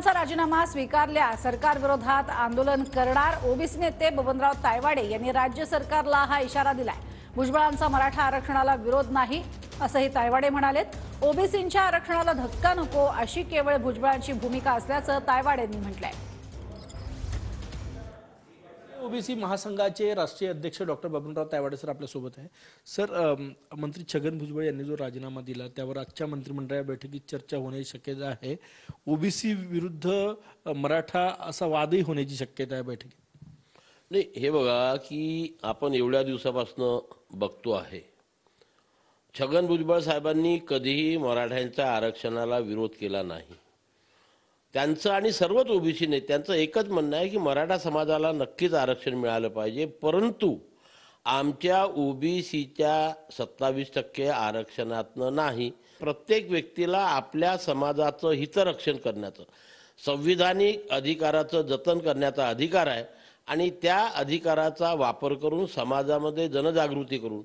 भुजबळांचा राजीनामा स्वीकारल्यास सरकार विरोधात आंदोलन करणार। ओबीसी नेते बबनराव तायवाडे यांनी राज्य सरकारला हा इशारा दिलाय। भुजबळांचा मराठा आरक्षणाला विरोध नाही असंही तायवाडे म्हणालेत। ओबीसींच्या आरक्षणाला धक्का नको अशी केवळ भुजबळांची भूमिका असल्याचं तायवाडेंनी म्हटलंय। ओबीसी महासंघाचे राष्ट्रीय अध्यक्ष डॉक्टर बबनराव तायवाडे सर आपल्या सोबत आहे। सर, मंत्री छगन भुजबळ यांनी जो राजीनामा दिला त्यावर आजच्या मंत्रिमंडळ बैठकीत चर्चा होण्याची शक्यता आहे। ओबीसी विरुद्ध मराठा असा वादही होण्याची शक्यता आहे बैठकीत। नाही, हे बघा की आपण एवढ्या दिवसापासून बघतो आहे, छगन भुजबळ साहेबांनी कधीही मराठ्यांच्या आरक्षणाला विरोध केला नाही। त्यांचं आणि सर्वच ओबीसी नेत्यांचं एकच म्हणणं आहे की मराठा समाजाला नक्कीच आरक्षण मिळालं पाहिजे, परंतु आमच्या ओबीसीच्या 27% आरक्षणातनं नाही। प्रत्येक व्यक्तीला आपल्या समाजाचं हितरक्षण करण्याचं, संविधानिक अधिकाराचं जतन करण्याचा अधिकार आहे आणि त्या अधिकाराचा वापर करून समाजामध्ये जनजागृती करून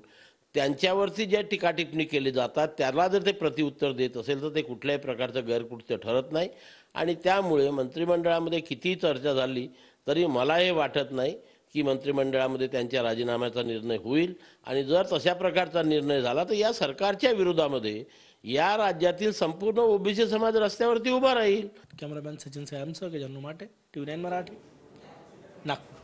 त्यांच्यावरती ज्या टीकाटिप्पणी केली जातात त्याला जर ते प्रत्युत्तर देत असेल तर ते कुठल्याही प्रकारचं गैरकृत्य ठरत नाही। आणि त्यामुळे मंत्रिमंडळामध्ये किती चर्चा झाली तरी मला हे वाटत नाही की मंत्रिमंडळामध्ये त्यांच्या राजीनाम्याचा निर्णय होईल। आणि जर तशा प्रकारचा निर्णय झाला तर या सरकारच्या विरोधामध्ये या राज्यातील संपूर्ण ओबीसी समाज रस्त्यावरती उभा राहील। कॅमेरामॅन सचिन सायमसह गजानन माटे, TV9 मराठी, नागपूर।